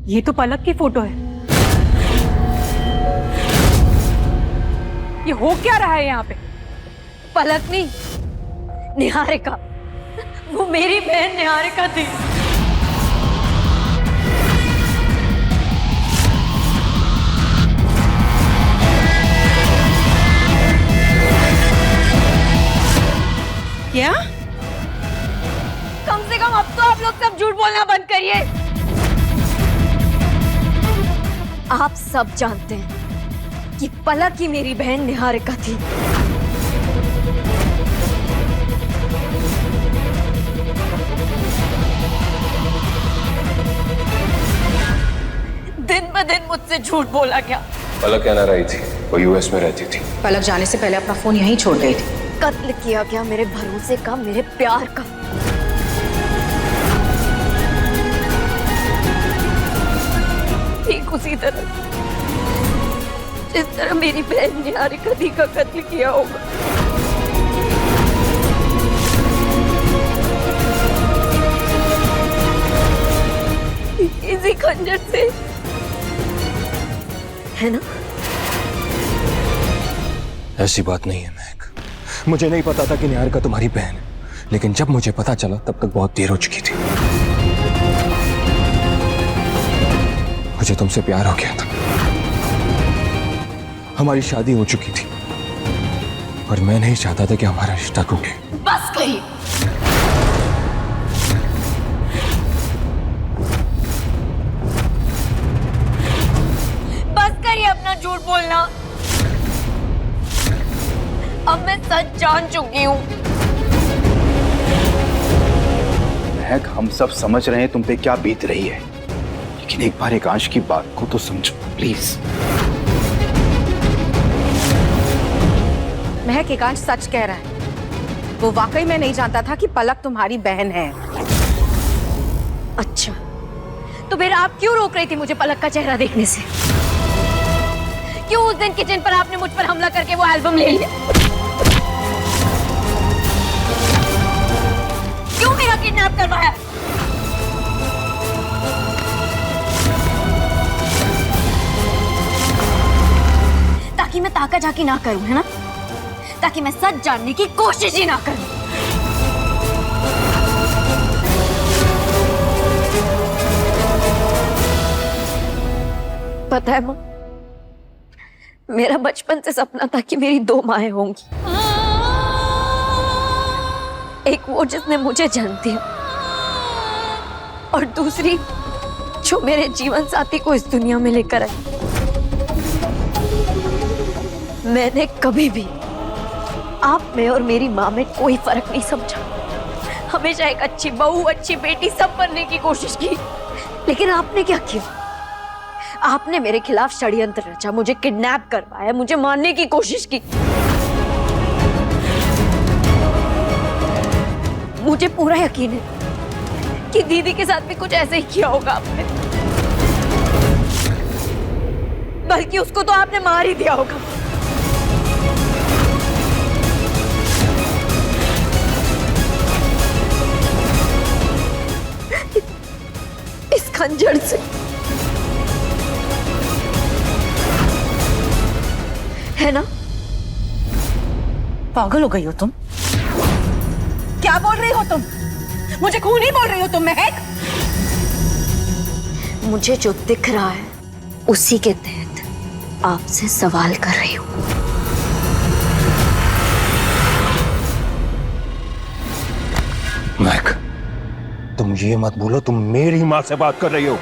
ये तो पलक की फोटो है। ये हो क्या रहा है यहाँ पे? पलक नहीं, निहारिका। वो मेरी बहन निहारिका थी। क्या? कम से कम अब तो आप लोग सब झूठ बोलना बंद करिए। आप सब जानते हैं कि पलक ही मेरी बहन निहारिका थी। दिन ब दिन मुझसे झूठ बोला गया। पलक कहना रही थी वो यूएस में रहती थी। पलक जाने से पहले अपना फोन यहीं छोड़ गई थी। कत्ल किया गया मेरे भरोसे का, मेरे प्यार का। ठीक उसी तरह जिस तरह मेरी बहन निहारिका दी का कत्ल किया होगा। इसी खंजर से, है ना? ऐसी बात नहीं है महक। मुझे नहीं पता था कि निहारिका तुम्हारी बहन है, लेकिन जब मुझे पता चला तब तक बहुत देर हो चुकी थी। मुझे तुमसे प्यार हो गया था, हमारी शादी हो चुकी थी और मैं नहीं चाहता था कि हमारा रिश्ता टूटे। बस करिए। बस करिए अपना झूठ बोलना। अब मैं सच जान चुकी हूँ। महक, हम सब समझ रहे हैं तुम पे क्या बीत रही है, लेकिन एक बार एकांश की बात को तो समझो प्लीज। महक, एकांश सच कह रहा है। वो वाकई में नहीं जानता था कि पलक तुम्हारी बहन है। अच्छा, तो फिर आप क्यों रोक रही थी मुझे पलक का चेहरा देखने से? क्यों उस दिन किचन पर आपने मुझ पर हमला करके वो एल्बम ले लिया? क्यों मेरा किडनैप करवाया? ताकि मैं ताका झाकी ना करूं, है ना? ताकि मैं सच जानने की कोशिश ही ना करूं। पता है मां, मेरा बचपन से सपना था कि मेरी 2 माएं होंगी। एक वो जिसने मुझे जन्म दिया और दूसरी जो मेरे जीवन साथी को इस दुनिया में लेकर आई। मैंने कभी भी आप में और मेरी माँ में कोई फर्क नहीं समझा। हमेशा एक अच्छी बहू, अच्छी बेटी सब बनने की कोशिश की। लेकिन आपने क्या किया? आपने मेरे खिलाफ षड्यंत्र रचा, मुझे किडनैप करवाया, मुझे मारने की कोशिश की। मुझे पूरा यकीन है कि दीदी के साथ भी कुछ ऐसे ही किया होगा आपने। बल्कि उसको तो आपने मार ही दिया होगा। इस खंजर से। है ना? पागल हो गई हो तुम? क्या बोल रही हो तुम? मुझे खून ही बोल रही हो तुम महक? मुझे जो दिख रहा है उसी के तहत आपसे सवाल कर रही हूं। महक, तुम ये मत बोलो तुम मेरी माँ से बात कर रही हो।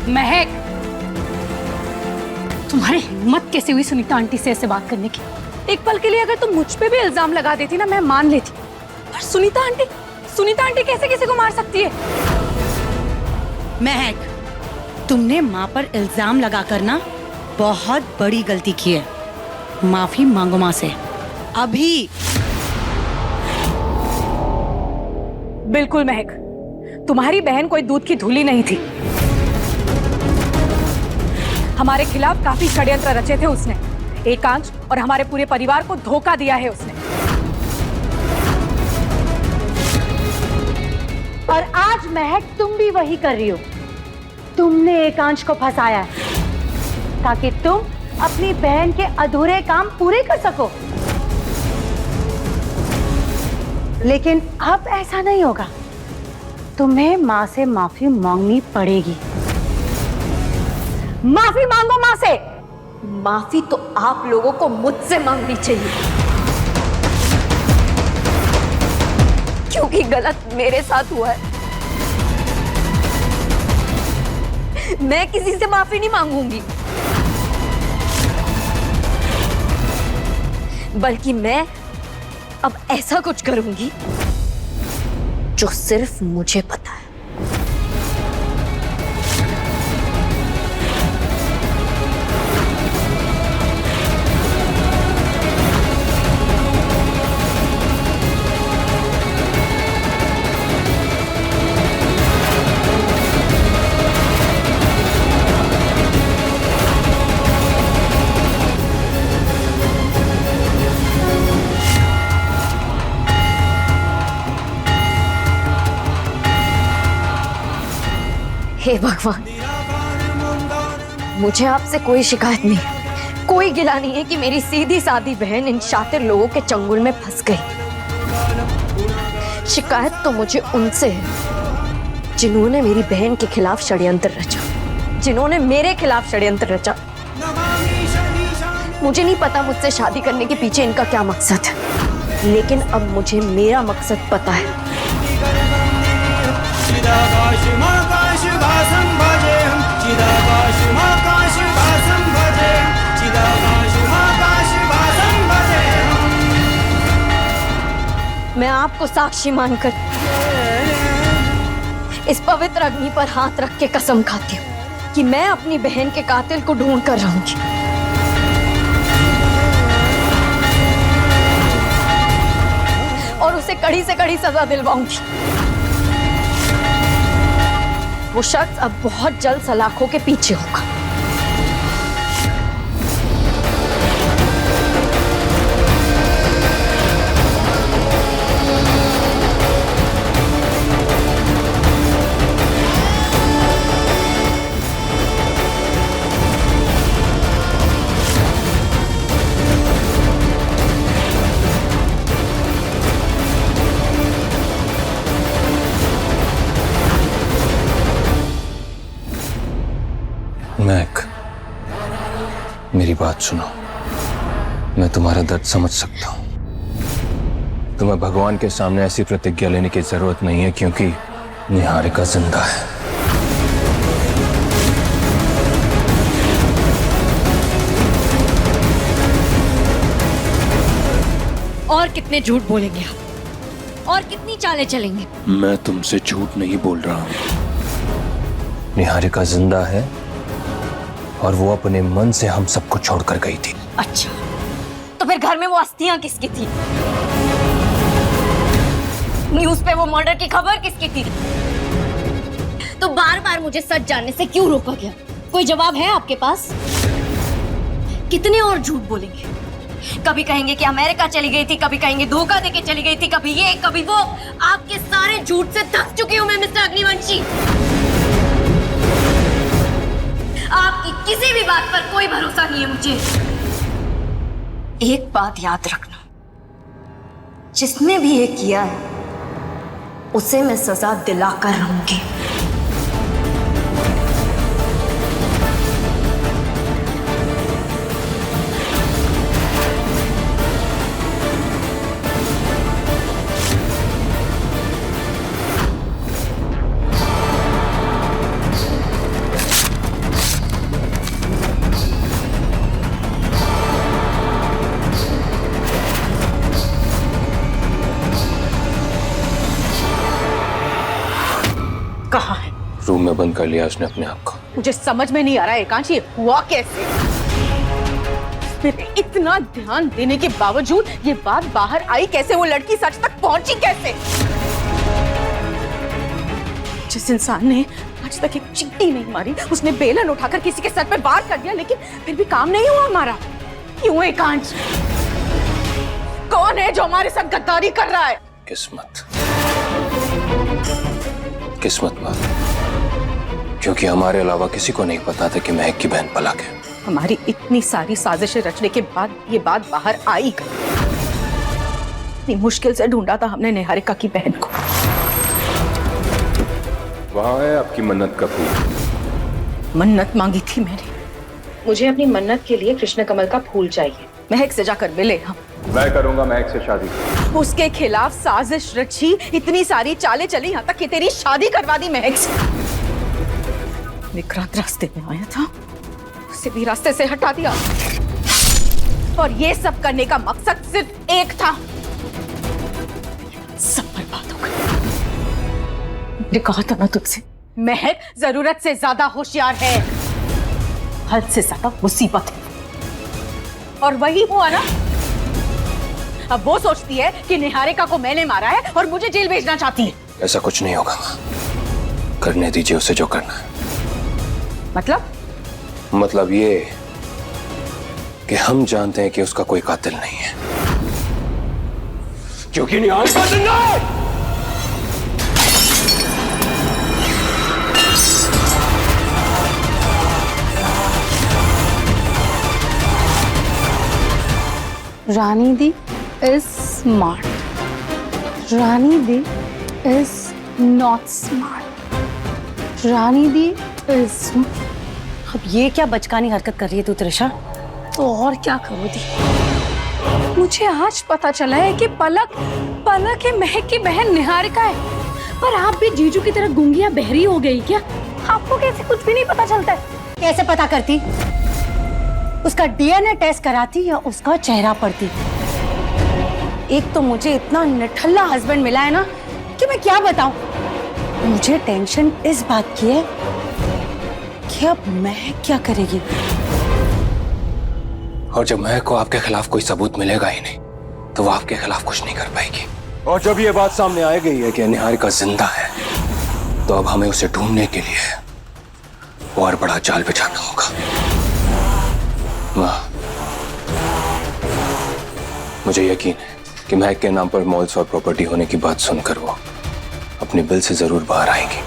महक, तुम्हारी हिम्मत कैसे हुई सुनीता आंटी से ऐसे बात करने की? एक पल के लिए अगर तुम मुझ पे भी इल्जाम लगा देती ना, मैं मान लेती। पर सुनीता आंटी कैसे किसी को मार सकती है? महक, तुमने माँ पर इल्जाम लगाकर ना बहुत बड़ी गलती की है। माफी मांगो माँ से अभी। बिल्कुल महक, तुम्हारी बहन कोई दूध की धूली नहीं थी। हमारे खिलाफ काफी षड्यंत्र रचे थे उसने। एकांश और हमारे पूरे परिवार को धोखा दिया है उसने। और आज महक तुम भी वही कर रही हो। तुमने एकांश को फंसाया है ताकि तुम अपनी बहन के अधूरे काम पूरे कर सको। लेकिन अब ऐसा नहीं होगा, तुम्हें माँ से माफी मांगनी पड़ेगी। माफी मांगो माँ से। माफी तो आप लोगों को मुझसे मांगनी चाहिए, क्योंकि गलत मेरे साथ हुआ है। मैं किसी से माफी नहीं मांगूंगी, बल्कि मैं अब ऐसा कुछ करूंगी जो सिर्फ मुझे पता है। हे भगवान, मुझे आपसे कोई शिकायत नहीं है, कोई गिला नहीं है कि मेरी सीधी सादी बहन इन शातिर लोगों के चंगुल में फंस गई। शिकायत तो मुझे उनसे है जिन्होंने मेरी बहन के खिलाफ षड्यंत्र रचा, जिन्होंने मेरे खिलाफ षड्यंत्र रचा। मुझे नहीं पता मुझसे शादी करने के पीछे इनका क्या मकसद है, लेकिन अब मुझे मेरा मकसद पता है। मैं आपको साक्षी मानकर इस पवित्र अग्नि पर हाथ रख के कसम खाती हूँ कि मैं अपनी बहन के कातिल को ढूंढ कर रहूंगी। और उसे कड़ी से कड़ी सजा दिलवाऊंगी। वो शख्स अब बहुत जल्द सलाखों के पीछे होगा। महक, मेरी बात सुनो। मैं तुम्हारा दर्द समझ सकता हूं। तुम्हें भगवान के सामने ऐसी प्रतिज्ञा लेने की जरूरत नहीं है, क्योंकि निहारिका जिंदा है। और कितने झूठ बोलेंगे आप? और कितनी चालें चलेंगे? मैं तुमसे झूठ नहीं बोल रहा हूं। निहारिका जिंदा है और वो अपने मन से हम सबको छोड़कर गई थी। अच्छा, तो फिर घर में वो अस्थियां किसकी थी? न्यूज़ पे वो मर्डर की खबर किसकी थी? तो बार बार मुझे सच जानने से क्यों रोका गया? कोई जवाब है आपके पास? कितने और झूठ बोलेंगे? कभी कहेंगे कि अमेरिका चली गई थी, कभी कहेंगे धोखा देके चली गई थी, कभी ये कभी वो। आपके सारे झूठ से थक चुकी हूं मैं मिस्टर अग्निवंशी। आपकी किसी भी बात पर कोई भरोसा नहीं है मुझे। एक बात याद रखना, जिसने भी ये किया है उसे मैं सजा दिलाकर रहूंगी। कहाँ है? रूम में बंद कर लिया उसने अपने आप को। मुझे समझ में नहीं आ रहा एकांश, ये हुआ कैसे? मेरे इतना ध्यान देने के बावजूद ये बात बाहर आई कैसे? वो लड़की सच तक पहुंची कैसे? जिस इंसान ने आज तक एक चींटी नहीं मारी, उसने बेलन उठाकर किसी के सर पे वार कर दिया, लेकिन फिर भी काम नहीं हुआ हमारा। क्यों एकांश? कौन है जो हमारे साथ गद्दारी कर रहा है? किस्मत। किस्मत मां, क्योंकि हमारे अलावा किसी को नहीं पता था कि महक की बहन पलक है। हमारी इतनी सारी साजिशें रचने के बाद ये बात बाहर आई। इतनी मुश्किल से ढूंढा था हमने निहारिका की बहन को। वहां है आपकी मन्नत का फूल। मन्नत मांगी थी मैंने। मुझे अपनी मन्नत के लिए कृष्ण कमल का फूल चाहिए। महक से जाकर मिले हम। मैं करूंगा महक से शादी। उसके खिलाफ साजिश रची, इतनी सारी चालें चली, यहाँ तक कि तेरी शादी करवा दी महक से। विक्रांत रास्ते में आया था, उसे भी रास्ते से हटा दिया। और ये सब करने का मकसद सिर्फ एक था। सब बर्बाद हो गया। मैंने कहा था ना तुझसे, महक जरूरत से ज्यादा होशियार है, हद से ज्यादा मुसीबत है। और वही हुआ ना। अब वो सोचती है कि निहारिका को मैंने मारा है और मुझे जेल भेजना चाहती है। ऐसा कुछ नहीं होगा मां, करने दीजिए उसे जो करना है। मतलब ये कि हम जानते हैं कि उसका कोई कातिल नहीं है, क्योंकि निहारिका जिंदा है। रानी दी is smart. Rani the is not smart. Rani the is... अब ये क्या बचकानी हरकत कर रही है तू त्रिशा? तो और क्या करूँ दी? मुझे आज पता चला है कि पलक है महक की बहन निहारिका है। पर आप भी जीजू की तरह गूंगी बहरी हो गई क्या? आपको कैसे कुछ भी नहीं पता चलता है? कैसे पता करती? उसका डीएनए टेस्ट कराती या उसका चेहरा पढ़ती? एक तो मुझे इतना निठल्ला हस्बैंड मिला है ना कि मैं क्या बताऊं। मुझे टेंशन इस बात की है कि अब महक क्या करेगी। और जब महक को आपके खिलाफ कोई सबूत मिलेगा ही नहीं, तो वो आपके खिलाफ कुछ नहीं कर पाएगी। और जब ये बात सामने आ गई है कि निहारिका जिंदा है, तो अब हमें उसे ढूंढने के लिए और बड़ा जाल बिछाना होगा। मां, मुझे यकीन है कि महक के नाम पर मॉल्स और प्रॉपर्टी होने की बात सुनकर वो अपने बिल से जरूर बाहर आएगी।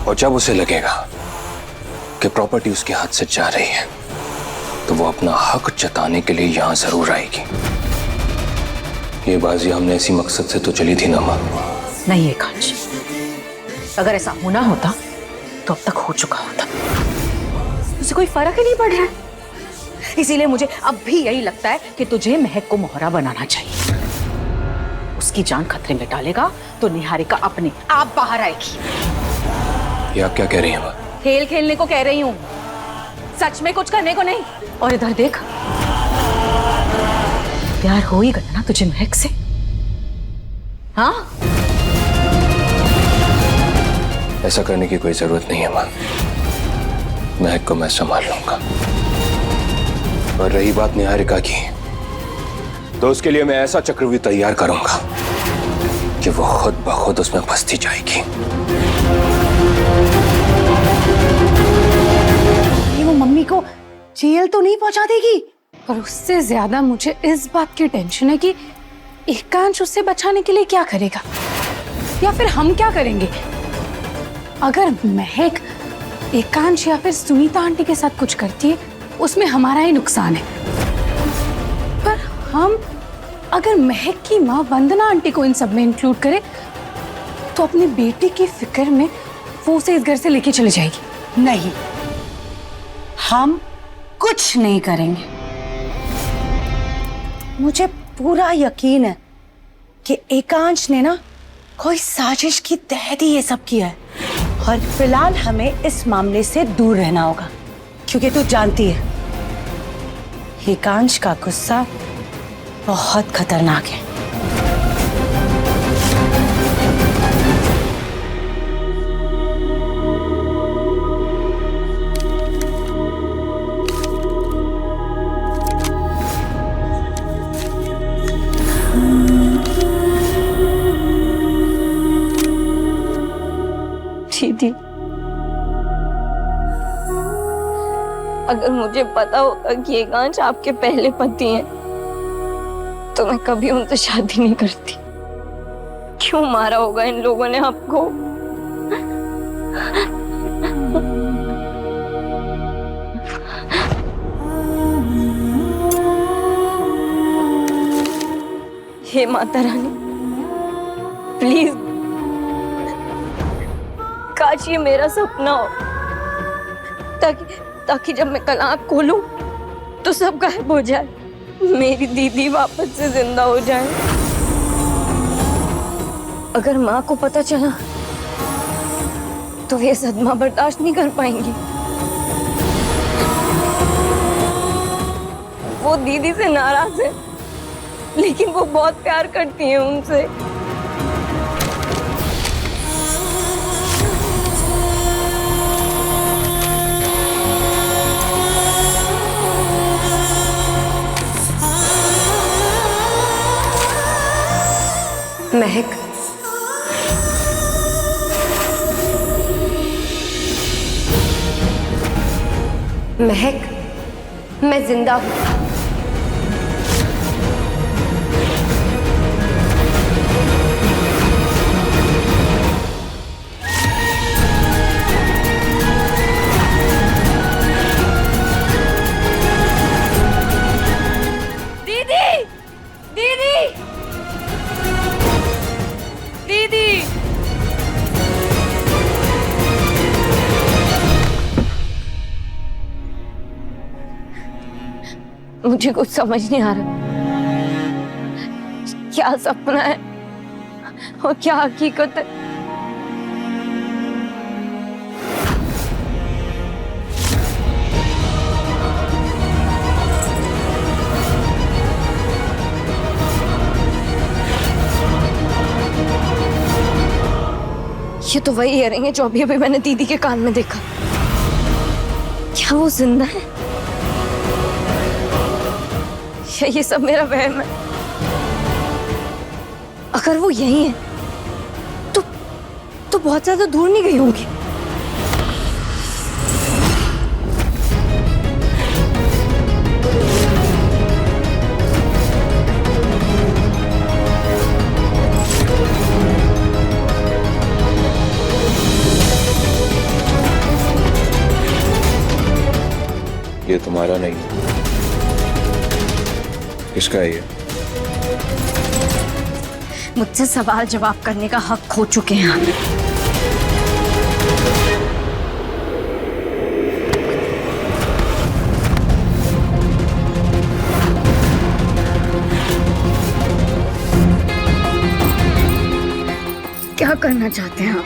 और जब उसे लगेगा कि प्रॉपर्टी उसके हाथ से जा रही है, तो वो अपना हक जताने के लिए यहां जरूर आएगी। ये बाजी हमने इसी मकसद से तो चली थी ना मां। नहीं एकांश, अगर ऐसा होना होता तो अब तक हो चुका होता। उसे कोई फर्क ही नहीं पड़ रहा है। इसीलिए मुझे अब भी यही लगता है कि तुझे महक को मोहरा बनाना चाहिए। उसकी जान खतरे में डालेगा तो निहारिका अपने आप बाहर आएगी। ये आप क्या कह रही हैं मां? खेल खेलने को कह रही हूँ, सच में कुछ करने को नहीं। और इधर देख, प्यार हो ही गया ना तुझे महक से? हाँ, ऐसा करने की कोई जरूरत नहीं है मां। महक को मैं संभाल लूंगा। और रही बात निहारिका की, तो उसके लिए मैं ऐसा चक्रव्यूह तैयार करूंगा कि वो खुद ब खुद उसमें फंसती जाएगी। ये वो मम्मी को जेल तो नहीं पहुंचा देगी? और उससे ज्यादा मुझे इस बात की टेंशन है कि एकांश उससे बचाने के लिए क्या करेगा, या फिर हम क्या करेंगे। अगर महक एकांश या फिर सुनीता आंटी के साथ कुछ करती है, उसमें हमारा ही नुकसान है। पर हम अगर महक की माँ वंदना आंटी को इन सब में इंक्लूड करें, तो अपनी बेटी की फिक्र में वो उसे इस घर से लेके चली जाएगी। नहीं, हम कुछ नहीं करेंगे। मुझे पूरा यकीन है कि एकांश ने ना कोई साजिश की तहत ही ये सब किया है। और फिलहाल हमें इस मामले से दूर रहना होगा, क्योंकि तू जानती है एकांश का गुस्सा बहुत खतरनाक है। दीदी, अगर मुझे पता होता कि एकांश आपके पहले पति हैं, तो मैं कभी उनसे शादी नहीं करती। क्यों मारा होगा इन लोगों ने आपको? हे माता रानी, प्लीज, काश ये मेरा सपना हो, ताकि जब मैं कल आँख खोलूं तो सब गायब हो जाए, मेरी दीदी वापस से जिंदा हो जाए। अगर माँ को पता चला तो ये सदमा बर्दाश्त नहीं कर पाएंगी। वो दीदी से नाराज है, लेकिन वो बहुत प्यार करती है उनसे। महक, महक, मैं जिंदा हूं। मुझे कुछ समझ नहीं आ रहा, क्या सपना है और क्या हकीकत है। ये तो वही इयरिंग है जो अभी अभी मैंने दीदी के कान में देखा। क्या वो जिंदा है या ये सब मेरा वहम है? अगर वो यही है तो बहुत ज्यादा दूर नहीं गई होंगी। ये तुम्हारा नहीं है, किसका है ये? मुझसे सवाल जवाब करने का हक खो चुके हैं हम। क्या करना चाहते हैं आप?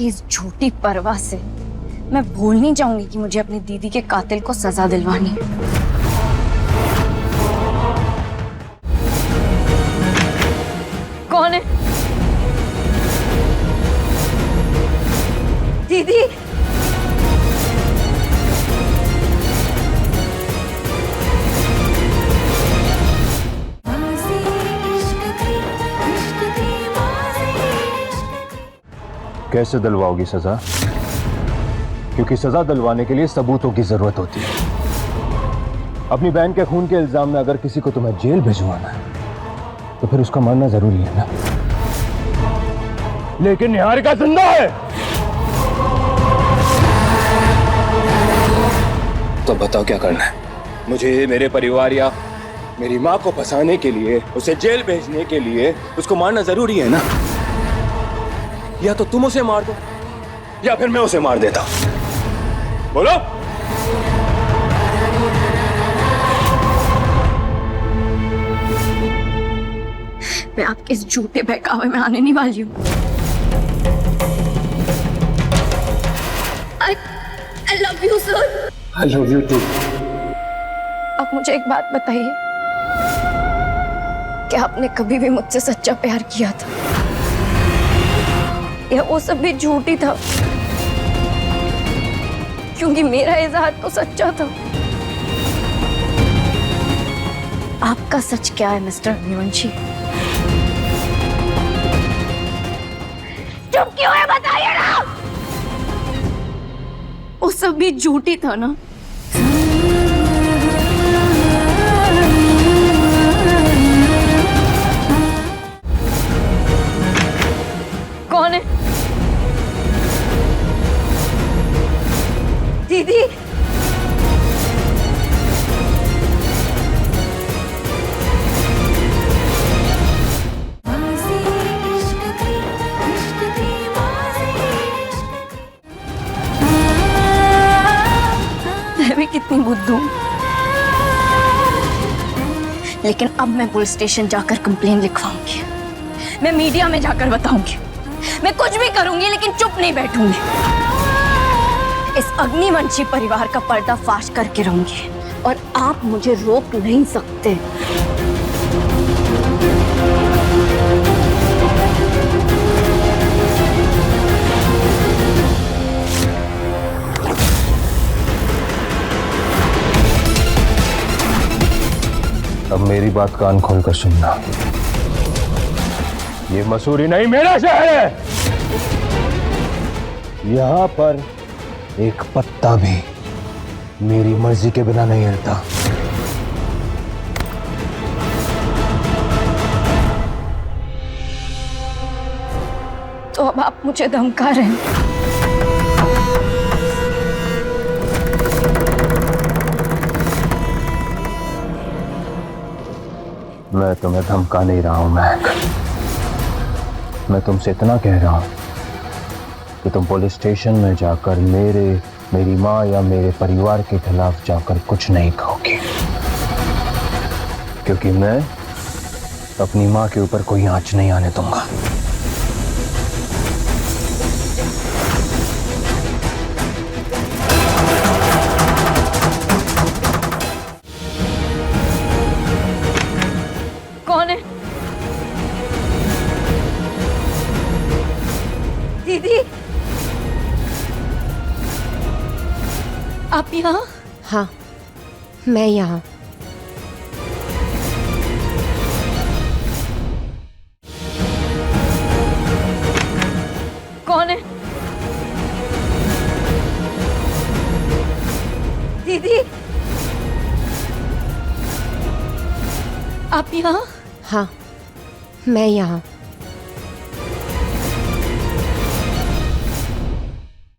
इस झूठी परवाह से मैं भूल नहीं जाऊंगी कि मुझे अपनी दीदी के कातिल को सजा दिलवानी है। कौन है? दीदी, कैसे दिलवाओगी सजा? क्योंकि सजा दिलवाने के लिए सबूतों की जरूरत होती है। अपनी बहन के खून के इल्जाम में अगर किसी को तुम्हें जेल भिजवाना है तो फिर उसका मानना जरूरी है ना। लेकिन निहारिका जिंदा है, तो बताओ क्या करना है? मुझे, मेरे परिवार या मेरी माँ को फंसाने के लिए, उसे जेल भेजने के लिए उसको मारना जरूरी है ना? या तो तुम उसे मार दो या फिर मैं उसे मार देता हूं। बोलो। मैं आपके इस झूठे बहकावे में आने नहीं वाली हूँ। I love you, sir. I love you too. अब मुझे एक बात बताइए, क्या आपने कभी भी मुझसे सच्चा प्यार किया था या वो सब भी झूठी था? क्योंकि मेरा इजहार तो सच्चा था। आपका सच क्या है मिस्टर अग्निवंशी? चुप क्यों है बताइए ना। वो सब भी झूठी था ना। कौन है? दीदी मैं भी कितनी बुद्धू हूं। लेकिन अब मैं पुलिस स्टेशन जाकर कंप्लेन लिखवाऊंगी, मैं मीडिया में जाकर बताऊंगी, मैं कुछ भी करूंगी लेकिन चुप नहीं बैठूंगी। इस अग्निवंशी परिवार का पर्दाफाश करके रहूंगी और आप मुझे रोक नहीं सकते। अब मेरी बात कान खोलकर सुनना। ये मसूरी नहीं मेरा शहर है। यहां पर एक पत्ता भी मेरी मर्जी के बिना नहीं हिलता। तो अब आप मुझे धमका रहे हैं। मैं तुम्हें धमका नहीं रहा हूं महक। मैं तुमसे इतना कह रहा हूं कि तुम पुलिस स्टेशन में जाकर मेरी माँ या मेरे परिवार के खिलाफ जाकर कुछ नहीं कहोगे, क्योंकि मैं अपनी माँ के ऊपर कोई आंच नहीं आने दूंगा। कौन है? दीदी आप यहाँ? हाँ, मैं यहाँ। कौन है? दीदी आप यहाँ? हाँ, मैं यहाँ।